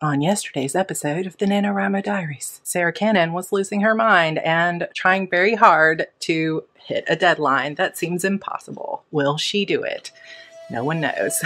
On yesterday's episode of the NaNoWriMo Diaries, Sarra Cannon was losing her mind and trying very hard to hit a deadline that seems impossible. Will she do it? No one knows.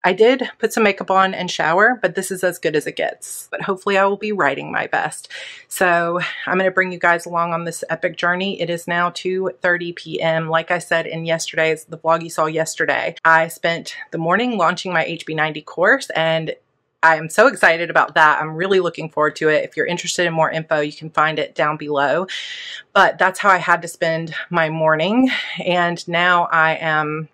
I did put some makeup on and shower, but this is as good as it gets. But hopefully I will be writing my best. So I'm going to bring you guys along on this epic journey. It is now 2:30 p.m. Like I said in yesterday's, the vlog you saw yesterday, I spent the morning launching my HB90 course, and I am so excited about that. I'm really looking forward to it. If you're interested in more info, you can find it down below. But that's how I had to spend my morning. And now I am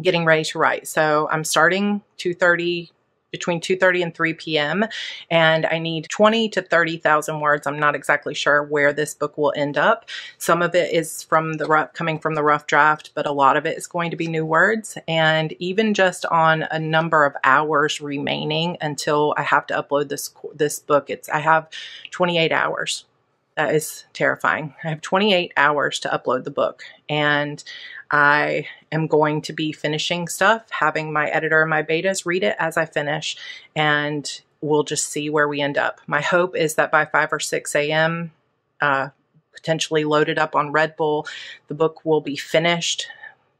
getting ready to write. So I'm starting between 2:30 and 3 p.m. and I need 20 to 30,000 words. I'm not exactly sure where this book will end up. Some of it is coming from the rough draft, but a lot of it is going to be new words. And even just on a number of hours remaining until I have to upload this book, I have 28 hours. That is terrifying. I have 28 hours to upload the book, and I am going to be finishing stuff, having my editor and my betas read it as I finish, and we'll just see where we end up. My hope is that by 5 or 6 a.m., potentially loaded up on Red Bull, the book will be finished.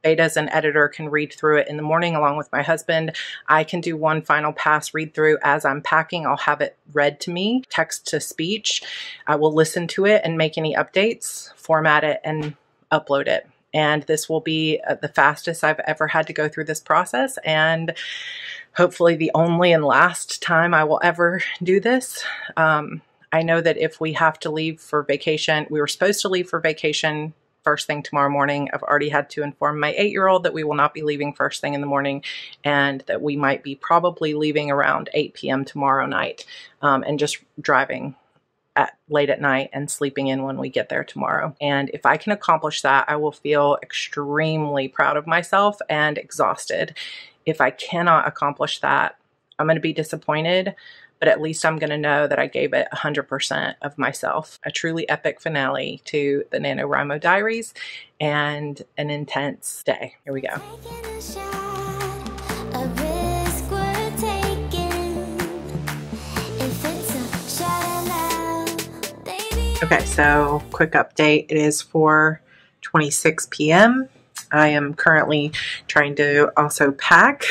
Betas and editor can read through it in the morning along with my husband. I can do one final pass read through as I'm packing. I'll have it read to me, text to speech. I will listen to it and make any updates, format it, and upload it. And this will be the fastest I've ever had to go through this process, and hopefully the only and last time I will ever do this. I know that if we have to leave for vacation, we were supposed to leave for vacation first thing tomorrow morning. I've already had to inform my 8-year-old that we will not be leaving first thing in the morning, and that we might be probably leaving around 8 p.m. tomorrow night, and just driving late at night and sleeping in when we get there tomorrow. And if I can accomplish that, I will feel extremely proud of myself and exhausted. If I cannot accomplish that, I'm going to be disappointed, but at least I'm going to know that I gave it 100% of myself. A truly epic finale to the NaNoWriMo Diaries and an intense day. Here we go. Okay, so quick update. It is 4:26 p.m. I am currently trying to also pack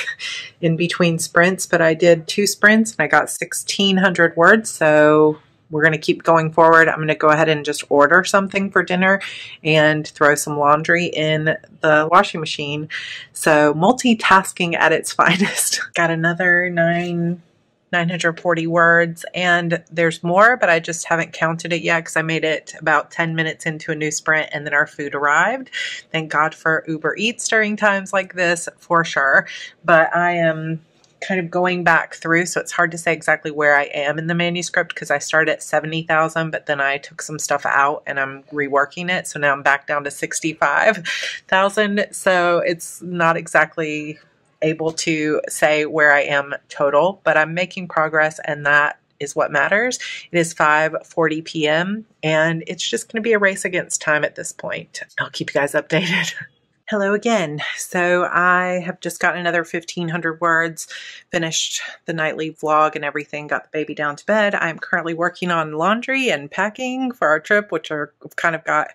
in between sprints, but I did 2 sprints and I got 1,600 words. So we're going to keep going forward. I'm going to go ahead and just order something for dinner and throw some laundry in the washing machine. So multitasking at its finest. Got another 940 words, and there's more, but I just haven't counted it yet because I made it about 10 minutes into a new sprint and then our food arrived. Thank God for Uber Eats during times like this, for sure. But I am kind of going back through, so it's hard to say exactly where I am in the manuscript because I started at 70,000, but then I took some stuff out and I'm reworking it. So now I'm back down to 65,000. So it's not exactly able to say where I am total, but I'm making progress, and that is what matters. It is 5:40 p.m. and it's just going to be a race against time at this point. I'll keep you guys updated. Hello again. So I have just gotten another 1,500 words, finished the nightly vlog and everything, got the baby down to bed. I'm currently working on laundry and packing for our trip, which are kind of got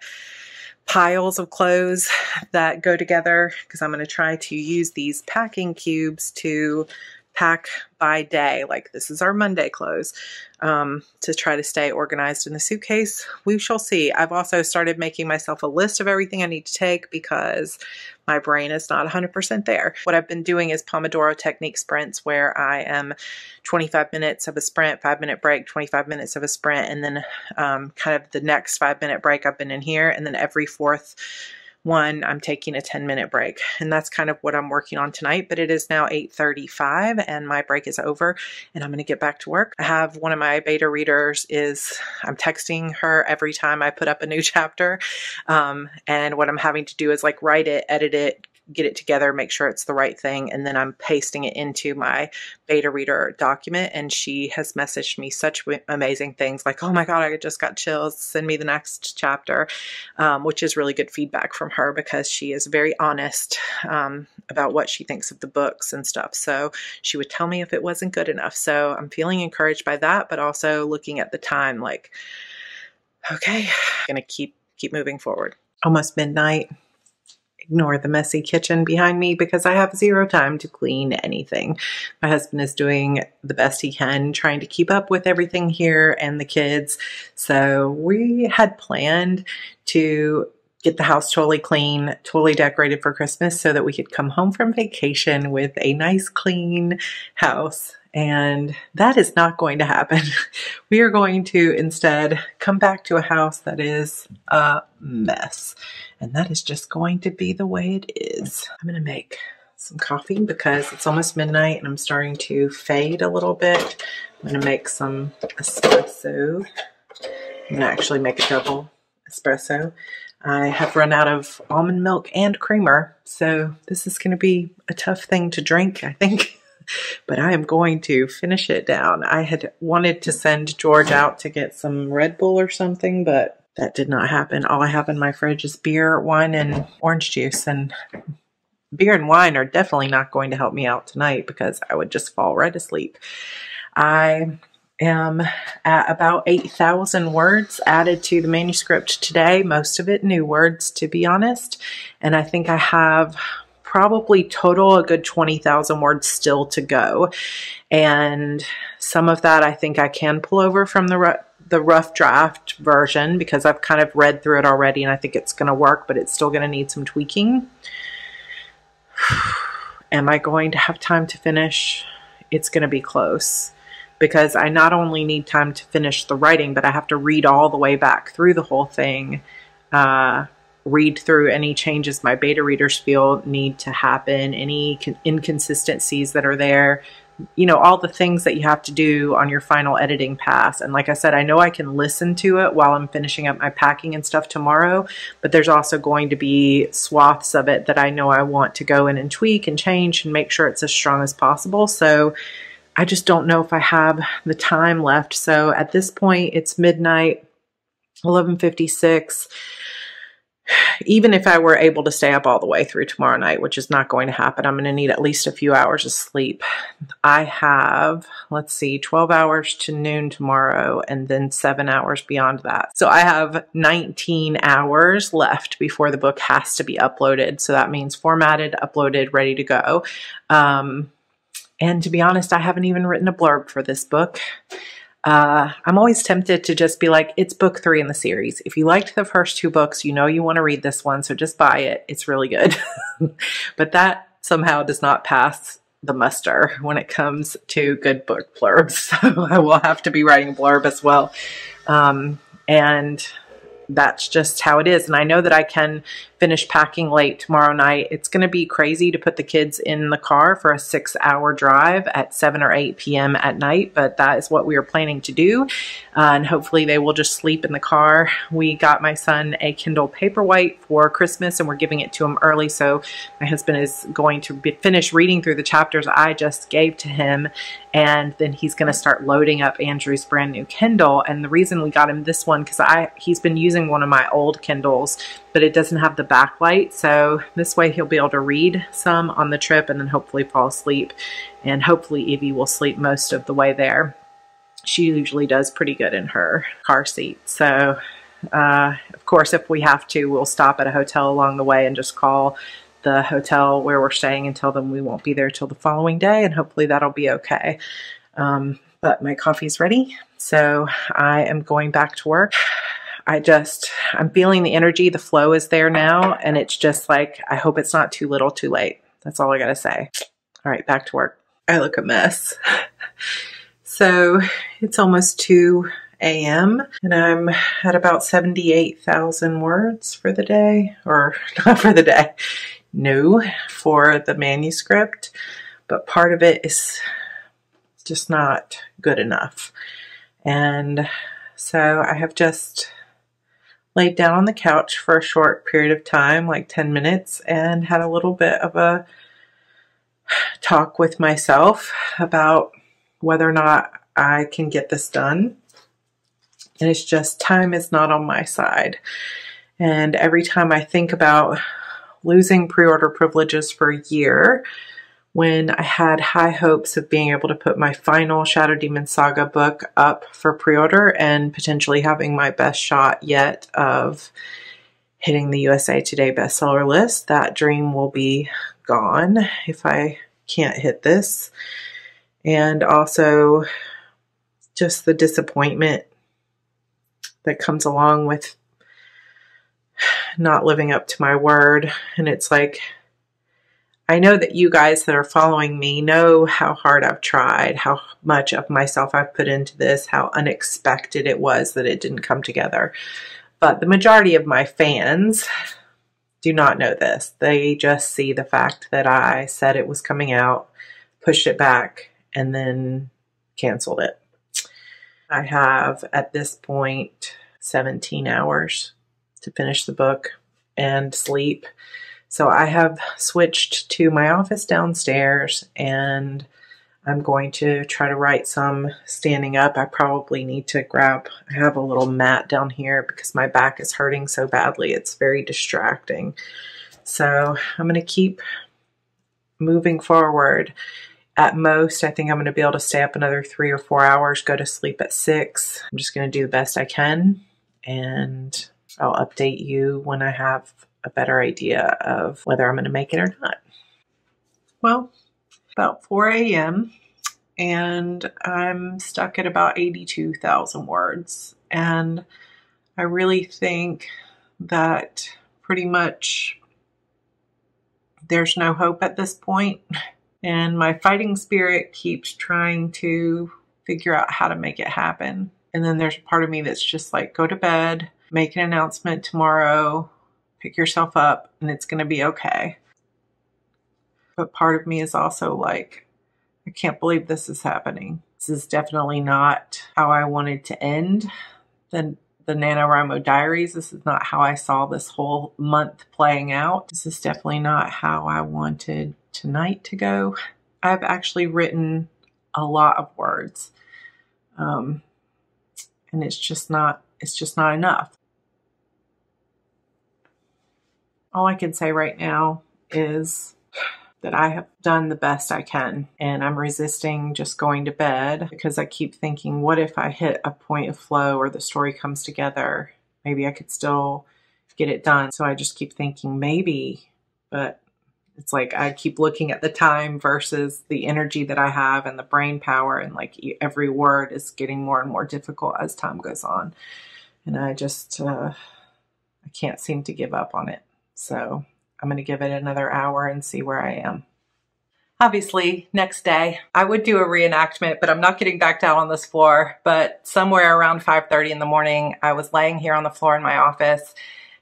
piles of clothes that go together because I'm going to try to use these packing cubes to pack by day. Like this is our Monday clothes, to try to stay organized in the suitcase. We shall see. I've also started making myself a list of everything I need to take because my brain is not 100% there. What I've been doing is Pomodoro technique sprints where I am 25 minutes of a sprint, 5-minute break, 25 minutes of a sprint, and then kind of the next 5-minute break I've been in here, and then every fourth 1, I'm taking a 10-minute break. And that's kind of what I'm working on tonight, but it is now 8:35 and my break is over and I'm going to get back to work. I have one of my beta readers I'm texting her every time I put up a new chapter. And what I'm having to do is like write it, edit it, get it together, make sure it's the right thing, and then I'm pasting it into my beta reader document. And she has messaged me such amazing things like, oh my God, I just got chills, send me the next chapter, which is really good feedback from her because she is very honest about what she thinks of the books and stuff. So she would tell me if it wasn't good enough. So I'm feeling encouraged by that, but also looking at the time like, okay, I'm gonna keep moving forward. Almost midnight. Ignore the messy kitchen behind me because I have 0 time to clean anything. My husband is doing the best he can, trying to keep up with everything here and the kids. So we had planned to get the house totally clean, totally decorated for Christmas so that we could come home from vacation with a nice clean house. And that is not going to happen. We are going to instead come back to a house that is a mess. And that is just going to be the way it is. I'm going to make some coffee because it's almost midnight and I'm starting to fade a little bit. I'm going to make some espresso. I'm going to actually make a double espresso. I have run out of almond milk and creamer, so this is going to be a tough thing to drink, I think. But I am going to finish it down. I had wanted to send George out to get some Red Bull or something, but that did not happen. All I have in my fridge is beer, wine, and orange juice. And beer and wine are definitely not going to help me out tonight because I would just fall right asleep. I am at about 8,000 words added to the manuscript today. Most of it new words, to be honest. And I think I have probably total a good 20,000 words still to go. And some of that I think I can pull over from the rough draft version because I've kind of read through it already and I think it's going to work, but it's still going to need some tweaking. Am I going to have time to finish? It's going to be close because I not only need time to finish the writing, but I have to read all the way back through the whole thing, read through any changes my beta readers feel need to happen, any inconsistencies that are there, you know, all the things that you have to do on your final editing pass. And like I said, I know I can listen to it while I'm finishing up my packing and stuff tomorrow, but there's also going to be swaths of it that I know I want to go in and tweak and change and make sure it's as strong as possible. So I just don't know if I have the time left. So at this point, it's midnight, 11:56. Even if I were able to stay up all the way through tomorrow night, which is not going to happen, I'm going to need at least a few hours of sleep. I have, let's see, 12 hours to noon tomorrow and then 7 hours beyond that. So I have 19 hours left before the book has to be uploaded. So that means formatted, uploaded, ready to go. And to be honest, I haven't even written a blurb for this book. I'm always tempted to just be like, it's book 3 in the series. If you liked the first 2 books, you know you want to read this one, so just buy it. It's really good. But that somehow does not pass the muster when it comes to good book blurbs. So I will have to be writing a blurb as well. And that's just how it is. And I know that I can finish packing late tomorrow night. It's going to be crazy to put the kids in the car for a 6-hour drive at 7 or 8 p.m. at night, but that is what we are planning to do. And hopefully they will just sleep in the car. We got my son a Kindle Paperwhite for Christmas and we're giving it to him early. So my husband is going to finish reading through the chapters I just gave to him. And then he's going to start loading up Andrew's brand new Kindle. And the reason we got him this one, because he's been using one of my old Kindles, but it doesn't have the backlight. So this way he'll be able to read some on the trip and then hopefully fall asleep. And hopefully Evie will sleep most of the way there. She usually does pretty good in her car seat. So, of course, if we have to, we'll stop at a hotel along the way and just call the hotel where we're staying and tell them we won't be there till the following day. And hopefully that'll be okay. But my coffee's ready. So I am going back to work. I'm feeling the energy, the flow is there now. And it's just like, I hope it's not too little too late. That's all I got to say. All right, back to work. I look a mess. So it's almost 2 a.m. and I'm at about 78,000 words for the day, or not for the day, no, for the manuscript, but part of it is just not good enough. And so I have just laid down on the couch for a short period of time, like 10 minutes, and had a little bit of a talk with myself about whether or not I can get this done. And it's just time is not on my side. And every time I think about losing pre-order privileges for a year, when I had high hopes of being able to put my final Shadow Demon Saga book up for pre-order and potentially having my best shot yet of hitting the USA Today bestseller list, that dream will be gone if I can't hit this. And also just the disappointment that comes along with not living up to my word. And it's like, I know that you guys that are following me know how hard I've tried, how much of myself I've put into this, how unexpected it was that it didn't come together. But the majority of my fans do not know this. They just see the fact that I said it was coming out, pushed it back, and then canceled it. I have, at this point, 17 hours to finish the book and sleep. So I have switched to my office downstairs, and I'm going to try to write some standing up. I probably need to I have a little mat down here because my back is hurting so badly. It's very distracting. So I'm going to keep moving forward. At most, I think I'm going to be able to stay up another 3 or 4 hours, go to sleep at 6. I'm just going to do the best I can, and I'll update you when I have a better idea of whether I'm going to make it or not. Well, about 4 a.m. and I'm stuck at about 82,000 words. And I really think that pretty much there's no hope at this point. And my fighting spirit keeps trying to figure out how to make it happen. And then there's a part of me that's just like, go to bed, make an announcement tomorrow, pick yourself up, and it's going to be okay. But part of me is also like, I can't believe this is happening. This is definitely not how I wanted to end the NaNoWriMo Diaries. This is not how I saw this whole month playing out. This is definitely not how I wanted tonight to go. I've actually written a lot of words. And it's just not enough. All I can say right now is that I have done the best I can, and I'm resisting just going to bed because I keep thinking, what if I hit a point of flow or the story comes together? Maybe I could still get it done. So I just keep thinking maybe, but it's like I keep looking at the time versus the energy that I have and the brain power, and like every word is getting more and more difficult as time goes on. And I just, I can't seem to give up on it. So I'm going to give it another hour and see where I am. Obviously, next day, I would do a reenactment, but I'm not getting back down on this floor. But somewhere around 5:30 in the morning, I was laying here on the floor in my office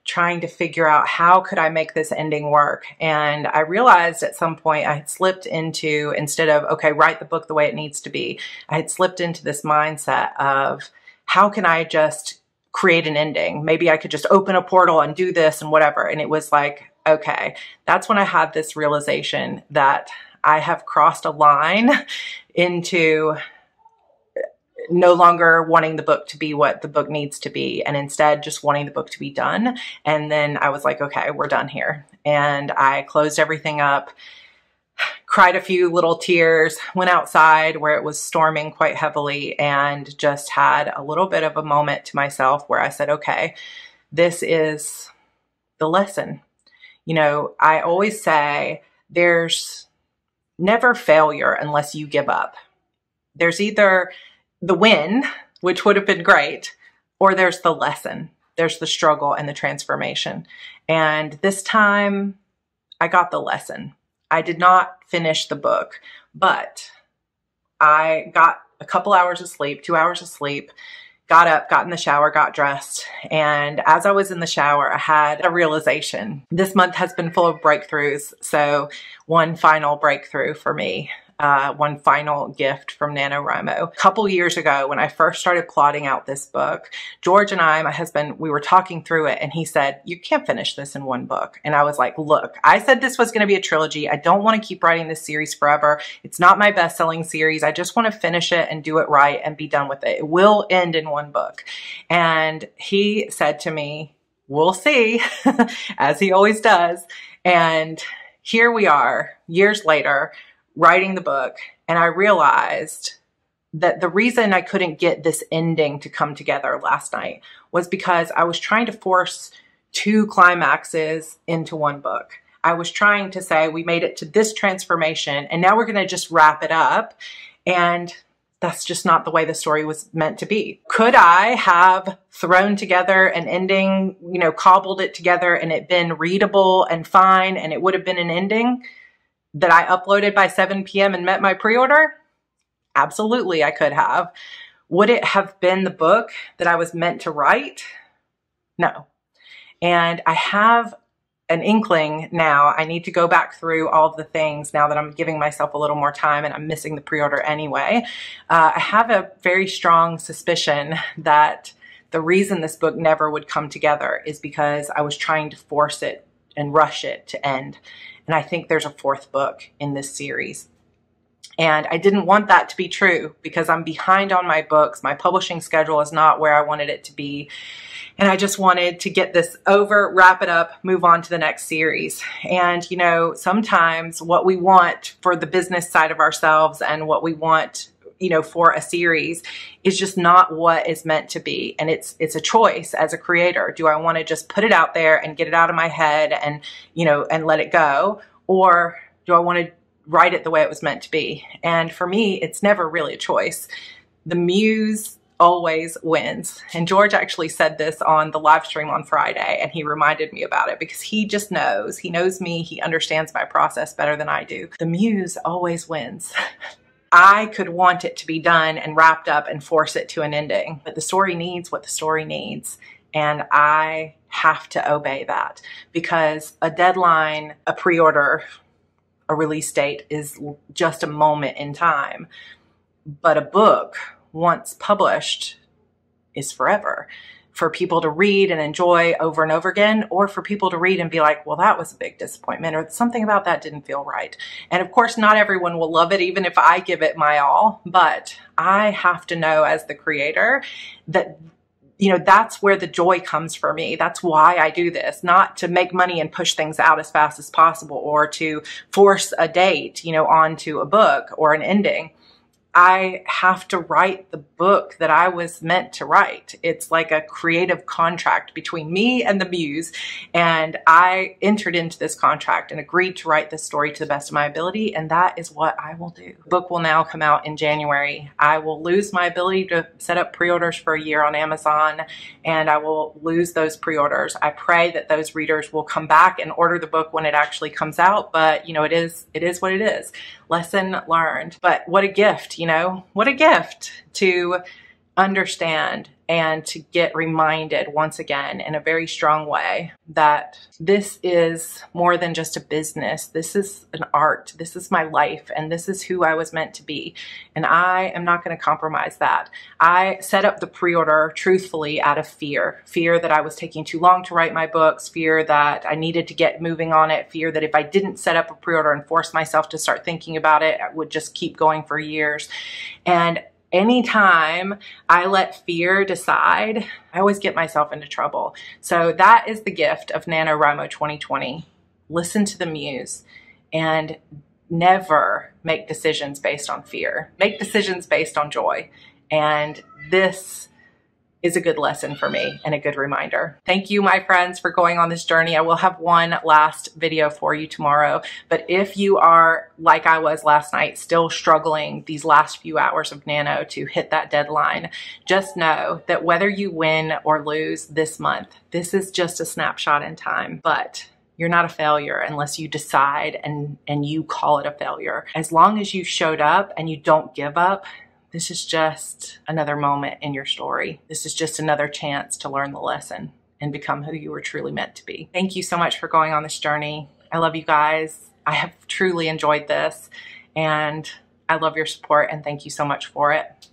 trying to figure out how could I make this ending work. And I realized at some point I had slipped into, instead of, okay, write the book the way it needs to be, I had slipped into this mindset of how can I just create an ending? Maybe I could just open a portal and do this and whatever. And it was like, okay, that's when I had this realization that I have crossed a line into no longer wanting the book to be what the book needs to be, and instead just wanting the book to be done. And then I was like, okay, we're done here. And I closed everything up, cried a few little tears, went outside where it was storming quite heavily, and just had a little bit of a moment to myself where I said, okay, this is the lesson. You know, I always say there's never failure unless you give up. There's either the win, which would have been great, or there's the lesson. There's the struggle and the transformation. And this time I got the lesson. I did not finish the book, but I got a couple hours of sleep, 2 hours of sleep, got up, got in the shower, got dressed. And as I was in the shower, I had a realization. This month has been full of breakthroughs. So one final breakthrough for me. One final gift from NaNoWriMo. A couple years ago, when I first started plotting out this book, George and I, my husband, we were talking through it, and he said, you can't finish this in one book. And I was like, look, I said this was going to be a trilogy. I don't want to keep writing this series forever. It's not my best-selling series. I just want to finish it and do it right and be done with it. It will end in one book. And he said to me, we'll see, as he always does. And here we are, years later, writing the book, and I realized that the reason I couldn't get this ending to come together last night was because I was trying to force two climaxes into one book. I was trying to say, we made it to this transformation, and now we're going to just wrap it up. And that's just not the way the story was meant to be. Could I have thrown together an ending, you know, cobbled it together and it been readable and fine, and it would have been an ending that I uploaded by 7 p.m. and met my pre-order? Absolutely, I could have. Would it have been the book that I was meant to write? No. And I have an inkling now. I need to go back through all of the things now that I'm giving myself a little more time and I'm missing the pre-order anyway. I have a very strong suspicion that the reason this book never would come together is because I was trying to force it and rush it to end. And I think there's a fourth book in this series. And I didn't want that to be true because I'm behind on my books. My publishing schedule is not where I wanted it to be. And I just wanted to get this over, wrap it up, move on to the next series. And, you know, sometimes what we want for the business side of ourselves and what we want, you know, for a series is just not what is meant to be. And it's a choice as a creator. Do I want to just put it out there and get it out of my head and, you know, and let it go? Or do I want to write it the way it was meant to be? And for me, it's never really a choice. The muse always wins. And George actually said this on the live stream on Friday, and he reminded me about it because he just knows. He knows me. He understands my process better than I do. The muse always wins. I could want it to be done and wrapped up and force it to an ending, but the story needs what the story needs. And I have to obey that because a deadline, a pre-order, a release date is just a moment in time. But a book, once published, is forever. For people to read and enjoy over and over again, or for people to read and be like, well, that was a big disappointment, or something about that didn't feel right. And of course, not everyone will love it, even if I give it my all, but I have to know as the creator that, you know, that's where the joy comes for me. That's why I do this, not to make money and push things out as fast as possible, or to force a date, you know, onto a book or an ending. I have to write the book that I was meant to write. It's like a creative contract between me and the muse. And I entered into this contract and agreed to write this story to the best of my ability. And that is what I will do. The book will now come out in January. I will lose my ability to set up pre-orders for a year on Amazon, and I will lose those pre-orders. I pray that those readers will come back and order the book when it actually comes out. But, you know, it is what it is. Lesson learned. But what a gift, you know, what a gift to understand and to get reminded once again in a very strong way that this is more than just a business. This is an art. This is my life, and this is who I was meant to be. And I am not going to compromise that. I set up the pre-order truthfully out of fear that I was taking too long to write my books, fear that I needed to get moving on it, fear that if I didn't set up a pre-order and force myself to start thinking about it, I would just keep going for years. And anytime I let fear decide, I always get myself into trouble. So that is the gift of NaNoWriMo 2020. Listen to the muse and never make decisions based on fear. Make decisions based on joy. And this is a good lesson for me and a good reminder. Thank you, my friends, for going on this journey. I will have one last video for you tomorrow. But if you are, like I was last night, still struggling these last few hours of Nano to hit that deadline, just know that whether you win or lose this month, this is just a snapshot in time. But you're not a failure unless you decide and you call it a failure. As long as you showed up and you don't give up, This is just another moment in your story. This is just another chance to learn the lesson and become who you were truly meant to be. Thank you so much for going on this journey. I love you guys. I have truly enjoyed this, and I love your support, and thank you so much for it.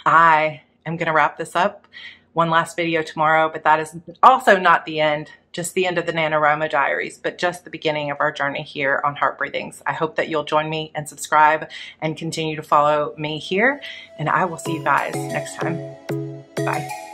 I am going to wrap this up. One last video tomorrow, but that is also not the end, just the end of the NaNoWriMo Diaries, but just the beginning of our journey here on Heart Breathings. I hope that you'll join me and subscribe and continue to follow me here, and I will see you guys next time. Bye.